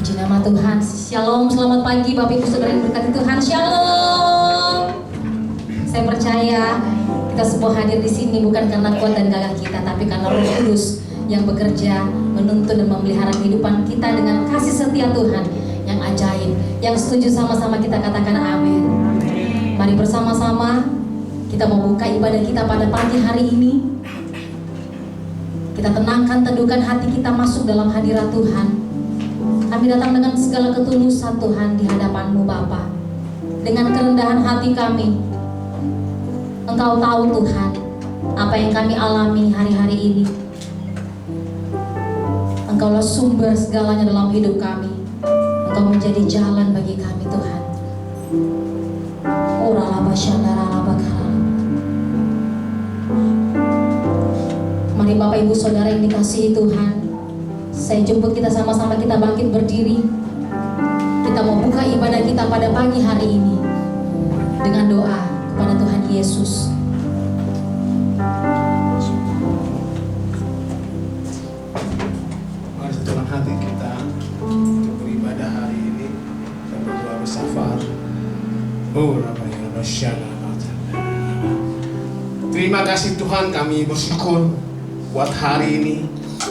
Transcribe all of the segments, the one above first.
Puji nama Tuhan. Shalom, selamat pagi Bapak Ibu Saudara yang berkati Tuhan. Shalom. Saya percaya kita semua hadir di sini bukan karena kuat dan gagah kita, tapi karena Roh Kudus yang bekerja, menuntun dan memelihara kehidupan kita dengan kasih setia Tuhan yang ajaib. Yang setuju sama-sama kita katakan amin. Mari bersama-sama kita membuka ibadah kita pada pagi hari ini. Kita tenangkan, teduhkan hati kita masuk dalam hadirat Tuhan. Kami datang dengan segala ketulusan Tuhan di hadapan-Mu Bapa. Dengan kerendahan hati kami, Engkau tahu Tuhan apa yang kami alami hari-hari ini. Engkaulah sumber segalanya dalam hidup kami. Engkau menjadi jalan bagi kami Tuhan. Mari Bapak Ibu Saudara yang dikasihi Tuhan, saya jemput kita sama-sama kita bangkit berdiri. Kita mau buka ibadah kita pada pagi hari ini dengan doa kepada Tuhan Yesus. Mari satukan hati kita untuk beribadah hari ini dan berdoa bersafar. Terima kasih Tuhan, kami bersyukur buat hari ini.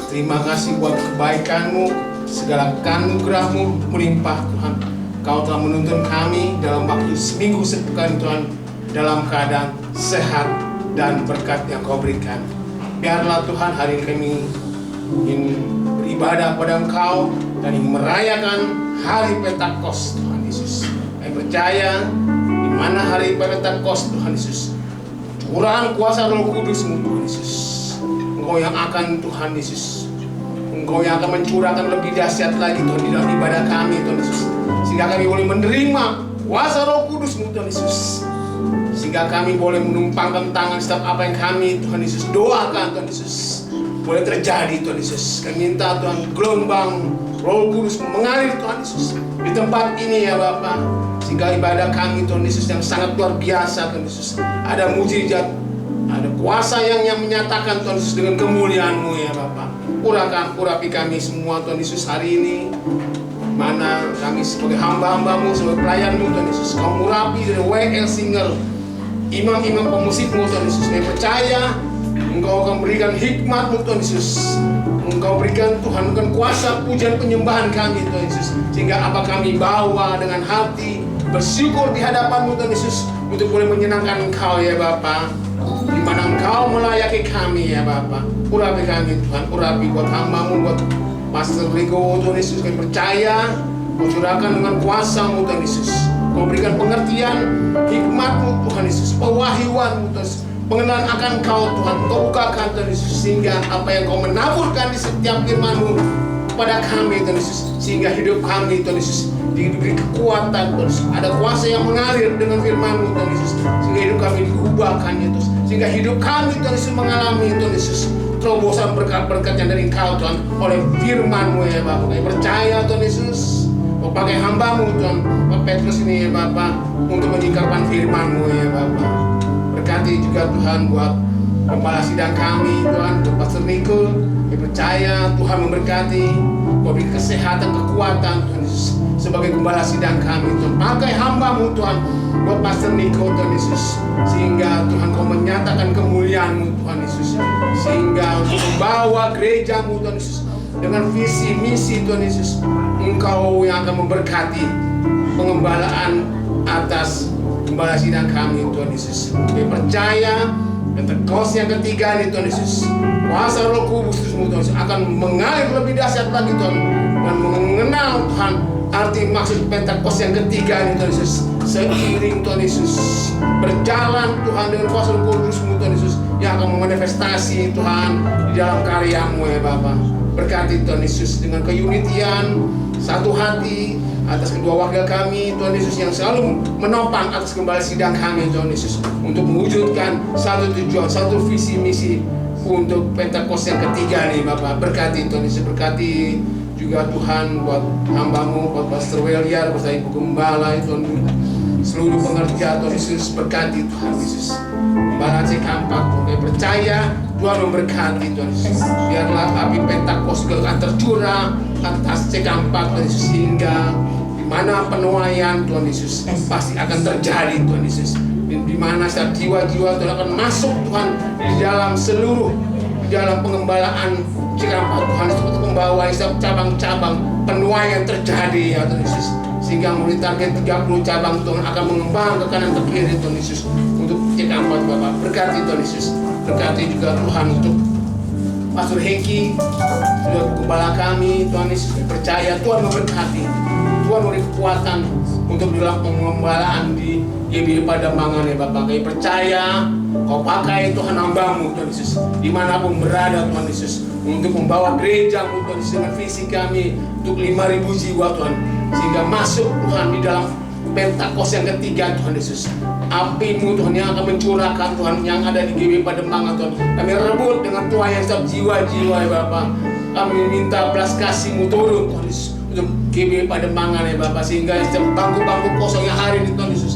Terima kasih buat kebaikan-Mu, segala anugerah-Mu melimpah Tuhan. Kau telah menuntun kami dalam waktu seminggu sepekan Tuhan, dalam keadaan sehat dan berkat yang Kau berikan. Biarlah Tuhan hari ini kami ingin beribadah pada Engkau dan ingin merayakan hari Pentakos Tuhan Yesus. Kami percaya di mana hari Pentakos Tuhan Yesus, curahan kuasa Roh Kudus-Mu Tuhan Yesus. Engkau yang akan Tuhan Yesus, Engkau yang akan mencurahkan lebih dahsyat lagi Tuhan di dalam ibadah kami Tuhan Yesus, sehingga kami boleh menerima kuasa Roh Kudus-Mu Tuhan Yesus, sehingga kami boleh menumpangkan tangan setiap apa yang kami Tuhan Yesus doakan Tuhan Yesus boleh terjadi Tuhan Yesus. Kami minta Tuhan gelombang Roh Kudus mengalir Tuhan Yesus di tempat ini ya Bapa, sehingga ibadah kami Tuhan Yesus yang sangat luar biasa Tuhan Yesus, ada mujizat, ada kuasa yang menyatakan Tuhan Yesus dengan kemuliaan-Mu ya Bapa. Urapi kami semua Tuhan Yesus hari ini, mana kami sebagai hamba-hamba-Mu, sebagai pelayan-Mu Tuhan Yesus. Kau urapi dari WL Single, imam-imam pemusik-Mu Tuhan Yesus. Kami percaya Engkau akan berikan hikmat-Mu Tuhan Yesus. Engkau berikan Tuhan dengan kuasa pujian penyembahan kami Tuhan Yesus, sehingga apa kami bawa dengan hati bersyukur di hadapan-Mu Tuhan Yesus, untuk boleh menyenangkan Engkau ya Bapa, di mana Engkau melayaki kami ya Bapa. Urapi kami Tuhan, urapi buat hamba-Mu, buat Pastor Rigo Tuhan Yesus. Kami percaya Kau curahkan dengan kuasa-Mu Tuhan Yesus. Kau berikan pengertian hikmat-Mu Tuhan Yesus, pewahyuan-Mu Tuhan Yesus, pengenalan akan Kau Tuhan. Kau bukakan Tuhan Yesus, sehingga apa yang Kau menaburkan di setiap firman-Mu kepada kami Tuhan Yesus, sehingga hidup kami Tuhan Yesus diberi kekuatan Tuhan Yesus. Ada kuasa yang mengalir dengan firman-Mu Tuhan Yesus, sehingga hidup kami diubahkan ya Tuhan, sehingga hidup kami Tuhan Yesus mengalami Tuhan Yesus terobosan berkat-berkat yang dari Engkau Tuhan, oleh firman-Mu ya Bapak. Kami percaya Tuhan Yesus, Kau pakai hamba-Mu Tuhan, Pak Petrus ini ya Bapak, untuk menyingkapkan firman-Mu ya Bapak. Berkati juga Tuhan buat kepala sidang kami Tuhan, untuk Pastor Niko. Kami percaya Tuhan memberkati, Kau beri kesehatan, kekuatan Tuhan Yesus sebagai gembala sidang kami Tuhan. Pakai hamba-Mu Tuhan buat Pastor Niko Tuhan Yesus, sehingga Tuhan Kau menyatakan kemuliaan-Mu Tuhan Yesus, sehingga untuk membawa gereja-Mu Tuhan Yesus dengan visi misi Tuhan Yesus. Engkau yang akan memberkati pengembalaan atas gembala sidang kami Tuhan Yesus. Kami percaya Pentekost yang ketiga ini Tuhan Yesus, kuasa Roh Kudus-Mu Tuhan Yesus akan mengalir lebih dahsyat lagi Tuhan, dan mengenal Tuhan arti maksud Pentekost yang ketiga ini Tuhan Yesus. Seiring Tuhan Yesus berjalan Tuhan dengan kuasa Roh Kudus-Mu Tuhan Yesus yang akan memanifestasi Tuhan di dalam karya-Mu ya Bapa. Berkati Tuhan Yesus dengan keunitian, satu hati atas kedua wakil kami Tuhan Yesus, yang selalu menopang atas gembala sidang kami Tuhan Yesus, untuk mewujudkan satu tujuan, satu visi misi untuk Pentekost yang ketiga nih Bapak. Berkati Tuhan Yesus, berkati juga Tuhan buat hamba-Mu, buat Pastor Weliar, beserta Ibu Gembala Tuhan, seluruh pengerja Tuhan Yesus. Berkati Tuhan Yesus, Gembala Cikampek, kami percaya Tuhan memberkati Tuhan Yesus. Biarlah api Pentakosta akan tercurah atas Cikampek Tuhan Yesus, sehingga di mana penuaian Tuhan Yesus pasti akan terjadi Tuhan Yesus. Di mana setiap jiwa-jiwa Tuhan akan masuk Tuhan di dalam seluruh, di dalam pengembalaan Cikampek Tuhan Yesus, untuk membawa setiap cabang-cabang penuaian terjadi ya Tuhan Yesus. Sehingga melalui target 30 cabang Tuhan akan mengembang ke kanan ke kiri Tuhan Yesus untuk Cikampek Bapak. Berkati Tuhan Yesus. Berkati juga Tuhan untuk Pastor Hengki, sudah gembala kami Tuhan Yesus. Percaya Tuhan memberkati, Tuhan memberi kekuatan untuk dalam pengembalaan di GBI Pademangan ya Bapak. Kami percaya Kau pakai Tuhan hamba-Mu Tuhan Yesus, dimanapun berada Tuhan Yesus, untuk membawa gereja-Mu Tuhan Yesus, dengan visi kami untuk 5.000 jiwa Tuhan, sehingga masuk Tuhan di dalam Pentakosta yang ketiga Tuhan Yesus. Api-Mu Tuhan yang akan mencurahkan Tuhan yang ada di GBI Pademangan Tuhan. Kami rebut dengan Tuhan yang setiap jiwa-jiwa ya Bapak. Kami minta belas kasih-Mu turun Tuhan Yesus untuk GBI Pademangan ya Bapak, sehingga setiap bangku-bangku kosong yang hari ini Tuhan Yesus,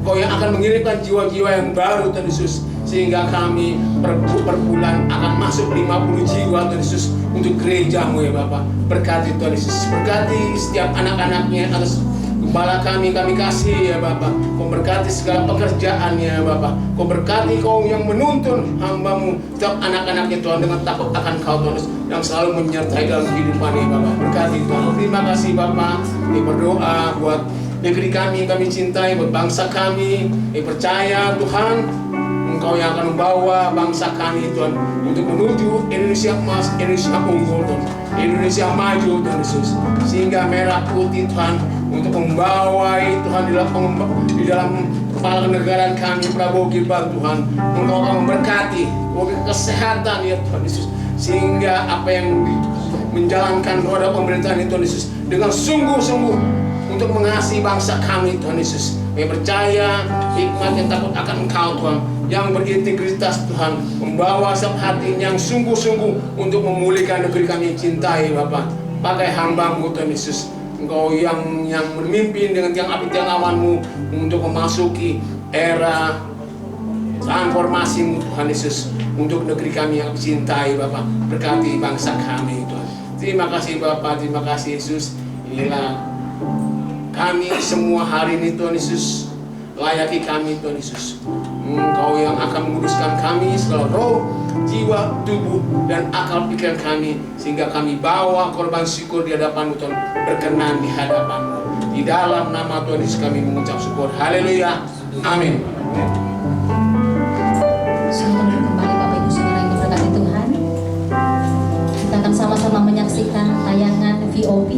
Kau yang akan mengirimkan jiwa-jiwa yang baru Tuhan Yesus, sehingga kami per bulan akan masuk 50 jiwa Tuhan Yesus untuk gereja-Mu ya Bapak. Berkati Tuhan Yesus, berkati setiap anak-anaknya atas gembala kami kasih ya Bapak. Kau berkati segala pekerjaannya ya Bapak. Kau berkati Kau yang menuntun hamba-Mu, setiap anak-anaknya Tuhan, dengan takut akan Kau Tuhan Yesus, yang selalu menyertai dalam kehidupan ya Bapak. Berkati Tuhan. Terima kasih Bapak. Kami berdoa buat negeri kami cintai, buat bangsa kami. Kami percaya Tuhan, Engkau yang akan membawa bangsa kami Tuhan untuk menuju Indonesia emas, Indonesia unggul Tuhan, Indonesia maju Tuhan Yesus, sehingga merah putih Tuhan untuk membawa Tuhan di dalam kepala kenegaraan kami Prabowo Gibran Tuhan. Engkau akan memberkati kesehatan ya Tuhan Yesus, sehingga apa yang menjalankan roda pemerintahan Tuhan Yesus dengan sungguh-sungguh untuk mengasihi bangsa kami Tuhan Yesus. Kami percaya hikmat yang takut akan Engkau Tuhan, yang berintegritas Tuhan, membawa setiap hati yang sungguh-sungguh untuk memulihkan negeri kami cintai Bapak. Pakai hamba-Mu Tuhan Yesus, Engkau yang memimpin dengan tiang api tiang awan-Mu untuk memasuki era transformasi-Mu Tuhan Yesus untuk negeri kami yang cintai Bapak. Berkati bangsa kami Tuhan. Terima kasih Bapak, terima kasih Yesus. Inilah kami semua hari ini Tuhan Yesus, layaki kami Tuhan Yesus. Engkau yang akan menguduskan kami segala roh, jiwa, tubuh, dan akal pikiran kami, sehingga kami bawa korban syukur di hadapan-Mu Tuhan, berkenan di hadapan-Mu. Di dalam nama Tuhan Yesus kami mengucap syukur. Haleluya. Amin. Selamat kembali Bapak Ibu Saudara yang diberkati Tuhan. Kita akan sama-sama menyaksikan tayangan VOP.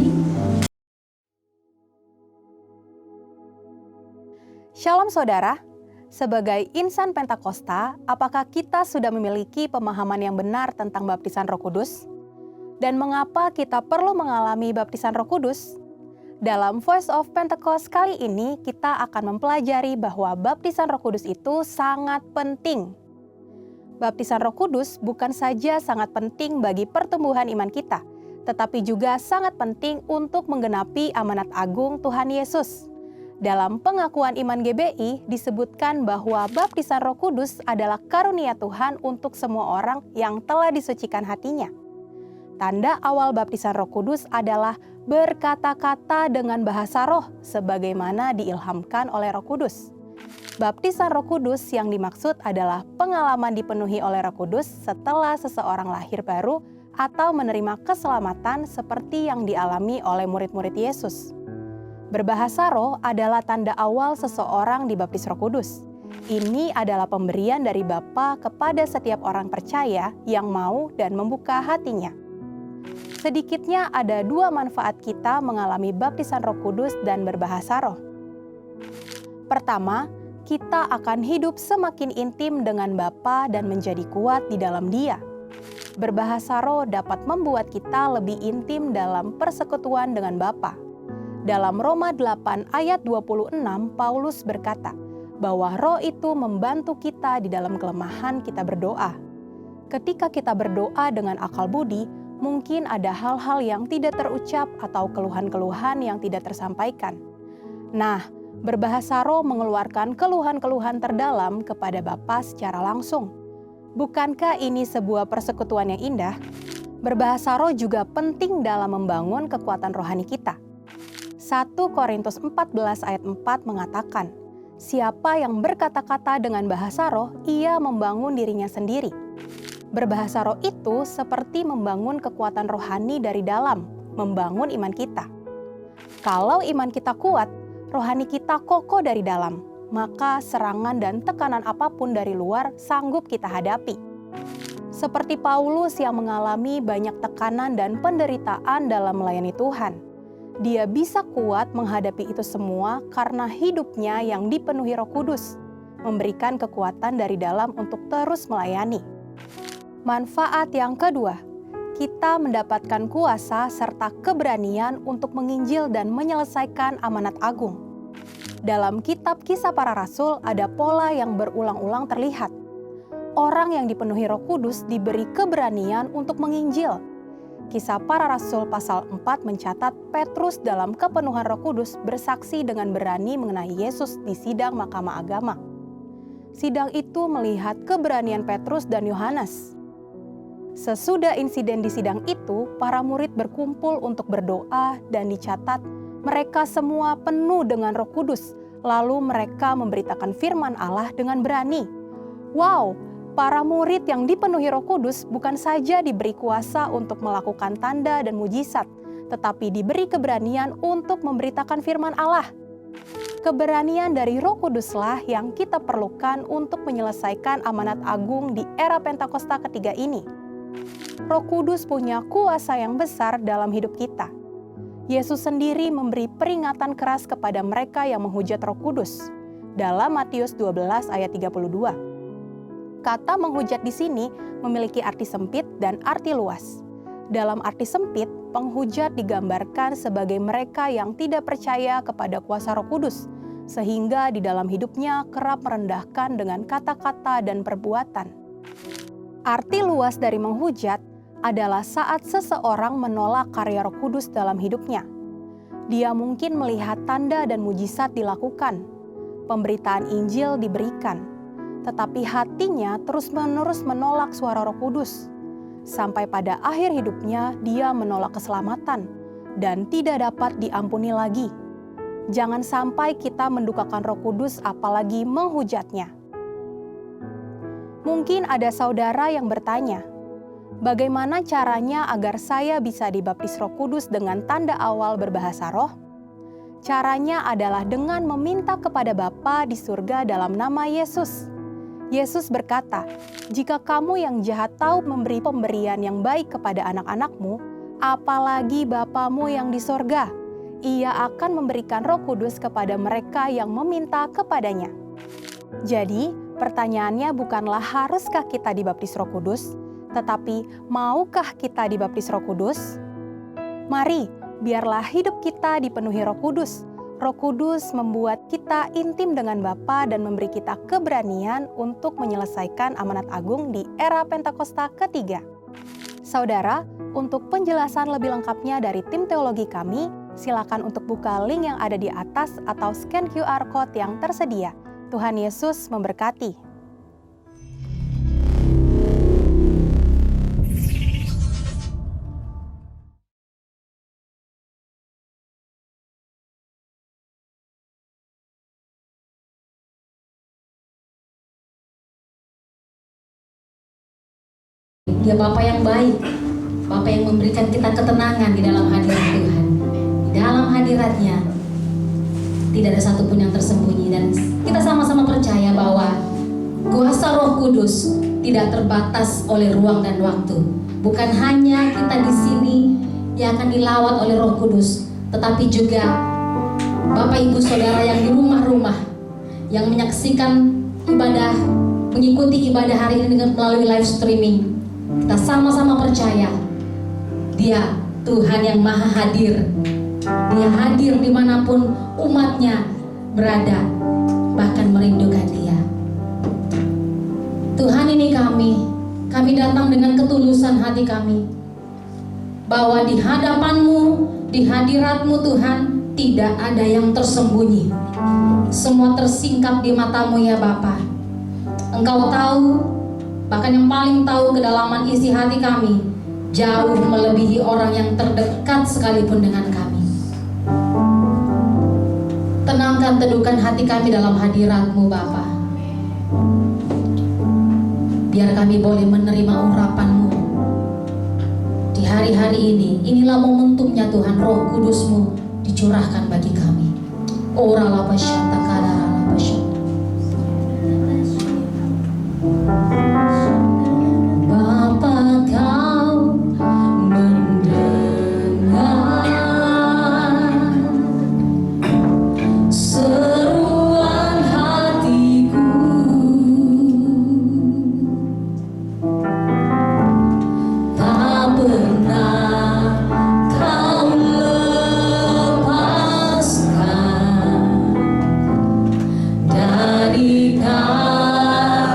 Shalom saudara, sebagai insan Pentakosta, apakah kita sudah memiliki pemahaman yang benar tentang baptisan Roh Kudus? Dan mengapa kita perlu mengalami baptisan Roh Kudus? Dalam Voice of Pentecost kali ini, kita akan mempelajari bahwa baptisan Roh Kudus itu sangat penting. Baptisan Roh Kudus bukan saja sangat penting bagi pertumbuhan iman kita, tetapi juga sangat penting untuk menggenapi amanat agung Tuhan Yesus. Dalam pengakuan iman GBI disebutkan bahwa baptisan Roh Kudus adalah karunia Tuhan untuk semua orang yang telah disucikan hatinya. Tanda awal baptisan Roh Kudus adalah berkata-kata dengan bahasa roh sebagaimana diilhamkan oleh Roh Kudus. Baptisan Roh Kudus yang dimaksud adalah pengalaman dipenuhi oleh Roh Kudus setelah seseorang lahir baru atau menerima keselamatan seperti yang dialami oleh murid-murid Yesus. Berbahasa roh adalah tanda awal seseorang dibaptis Roh Kudus. Ini adalah pemberian dari Bapa kepada setiap orang percaya yang mau dan membuka hatinya. Sedikitnya ada 2 manfaat kita mengalami baptisan Roh Kudus dan berbahasa roh. Pertama, kita akan hidup semakin intim dengan Bapa dan menjadi kuat di dalam Dia. Berbahasa roh dapat membuat kita lebih intim dalam persekutuan dengan Bapa. Dalam Roma 8 ayat 26, Paulus berkata bahwa roh itu membantu kita di dalam kelemahan kita berdoa. Ketika kita berdoa dengan akal budi, mungkin ada hal-hal yang tidak terucap atau keluhan-keluhan yang tidak tersampaikan. Nah, berbahasa roh mengeluarkan keluhan-keluhan terdalam kepada Bapa secara langsung. Bukankah ini sebuah persekutuan yang indah? Berbahasa roh juga penting dalam membangun kekuatan rohani kita. 1 Korintus 14 ayat 4 mengatakan, siapa yang berkata-kata dengan bahasa roh, ia membangun dirinya sendiri. Berbahasa roh itu seperti membangun kekuatan rohani dari dalam, membangun iman kita. Kalau iman kita kuat, rohani kita kokoh dari dalam, maka serangan dan tekanan apapun dari luar sanggup kita hadapi. Seperti Paulus yang mengalami banyak tekanan dan penderitaan dalam melayani Tuhan. Dia bisa kuat menghadapi itu semua karena hidupnya yang dipenuhi Roh Kudus, memberikan kekuatan dari dalam untuk terus melayani. Manfaat yang kedua, kita mendapatkan kuasa serta keberanian untuk menginjil dan menyelesaikan amanat agung. Dalam kitab Kisah Para Rasul ada pola yang berulang-ulang terlihat. Orang yang dipenuhi Roh Kudus diberi keberanian untuk menginjil. Kisah Para Rasul pasal 4 mencatat Petrus dalam kepenuhan Roh Kudus bersaksi dengan berani mengenai Yesus di sidang Mahkamah Agama. Sidang itu melihat keberanian Petrus dan Yohanes. Sesudah insiden di sidang itu, para murid berkumpul untuk berdoa dan dicatat mereka semua penuh dengan Roh Kudus, lalu mereka memberitakan firman Allah dengan berani. Wow, para murid yang dipenuhi Roh Kudus bukan saja diberi kuasa untuk melakukan tanda dan mujizat, tetapi diberi keberanian untuk memberitakan firman Allah. Keberanian dari Roh Kuduslah yang kita perlukan untuk menyelesaikan amanat agung di era Pentakosta ketiga ini. Roh Kudus punya kuasa yang besar dalam hidup kita. Yesus sendiri memberi peringatan keras kepada mereka yang menghujat Roh Kudus. Dalam Matius 12 ayat 32. Kata menghujat di sini memiliki arti sempit dan arti luas. Dalam arti sempit, penghujat digambarkan sebagai mereka yang tidak percaya kepada kuasa Roh Kudus, sehingga di dalam hidupnya kerap merendahkan dengan kata-kata dan perbuatan. Arti luas dari menghujat adalah saat seseorang menolak karya Roh Kudus dalam hidupnya. Dia mungkin melihat tanda dan mujizat dilakukan, pemberitaan Injil diberikan, tetapi hatinya terus-menerus menolak suara Roh Kudus. Sampai pada akhir hidupnya dia menolak keselamatan dan tidak dapat diampuni lagi. Jangan sampai kita mendukakan Roh Kudus apalagi menghujatnya. Mungkin ada saudara yang bertanya, bagaimana caranya agar saya bisa dibaptis Roh Kudus dengan tanda awal berbahasa roh? Caranya adalah dengan meminta kepada Bapa di surga dalam nama Yesus. Yesus berkata, jika kamu yang jahat tahu memberi pemberian yang baik kepada anak-anakmu, apalagi Bapamu yang di surga, Ia akan memberikan Roh Kudus kepada mereka yang meminta kepadanya. Jadi, pertanyaannya bukanlah haruskah kita dibaptis Roh Kudus, tetapi maukah kita dibaptis Roh Kudus? Mari, biarlah hidup kita dipenuhi Roh Kudus. Roh Kudus membuat kita intim dengan Bapa dan memberi kita keberanian untuk menyelesaikan amanat agung di era Pentakosta ketiga. Saudara, untuk penjelasan lebih lengkapnya dari tim teologi kami, silakan untuk buka link yang ada di atas atau scan QR Code yang tersedia. Tuhan Yesus memberkati. Dia Bapa yang baik, Bapa yang memberikan kita ketenangan di dalam hadirat Tuhan. Di dalam hadiratnya tidak ada satupun yang tersembunyi, dan kita sama-sama percaya bahwa kuasa Roh Kudus tidak terbatas oleh ruang dan waktu. Bukan hanya kita di sini yang akan dilawat oleh Roh Kudus, tetapi juga Bapak Ibu Saudara yang di rumah-rumah yang menyaksikan ibadah, mengikuti ibadah hari ini dengan melalui live streaming. Kita sama-sama percaya Dia Tuhan yang maha hadir. Dia hadir dimanapun umatnya berada, bahkan merindukan Dia. Tuhan, ini kami datang dengan ketulusan hati kami, bahwa di hadapan-Mu, di hadirat-Mu Tuhan, tidak ada yang tersembunyi. Semua tersingkap di mata-Mu ya Bapa. Engkau tahu bahkan yang paling tahu kedalaman isi hati kami, jauh melebihi orang yang terdekat sekalipun dengan kami. Tenangkan, teduhkan hati kami dalam hadirat-Mu Bapa. Biar kami boleh menerima urapan-Mu di hari-hari ini. Inilah momentumnya Tuhan, Roh Kudus-Mu dicurahkan bagi kami. Ora lapa syata kadara lapa syata. Bapa, Kau mendengar seruan hatiku. Tak pernah Kau lepaskan dari kasih-Mu.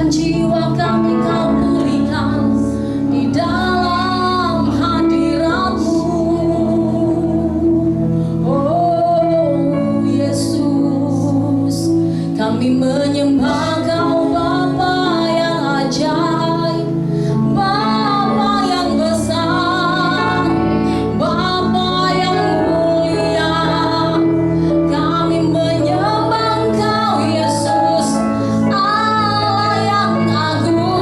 Bahkan jiwa kami Kau pulihkan di dalam hadirat-Mu. Oh Yesus, kami menyembah Kau, Bapa yang ajaib, Bapa yang besar, Bapa yang mulia. Kami menyembah Engkau Yesus, Allah yang agung.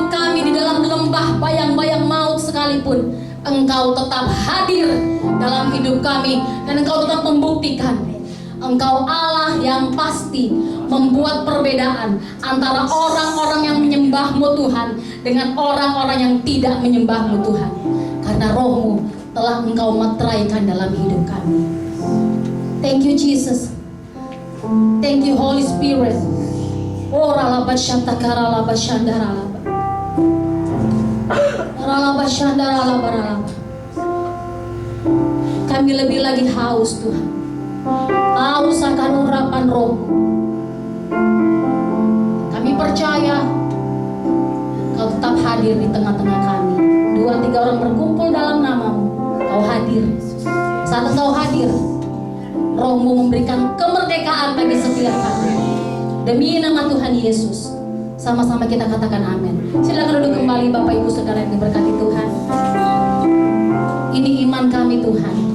hidup kami di dalam lembah bayang-bayang maut sekalipun, Engkau tetap hadir dalam hidup kami, dan Engkau tetap membuktikan Engkau Allah yang pasti membuat perbedaan antara orang-orang yang menyembah-Mu Tuhan dengan orang-orang yang tidak menyembah-Mu Tuhan. Karena Roh-Mu telah Engkau meteraikan dalam hidup kami. Thank you Jesus. Thank you Holy Spirit. Oh ralabat syantakara labat syandara labat. Ralabat syandara labat ralabat. Kami lebih lagi haus Tuhan. Haus akan urapan Roh. Kami percaya Kau tetap hadir di tengah-tengah kami. 2-3 orang berkumpul dalam nama-Mu, Kau hadir. Saat Engkau hadir, Roh-Mu memberikan kemerdekaan bagi setiap kami. Demi nama Tuhan Yesus, sama-sama kita katakan amin. Silakan duduk kembali Bapak Ibu Saudara yang diberkati Tuhan. Ini iman kami Tuhan.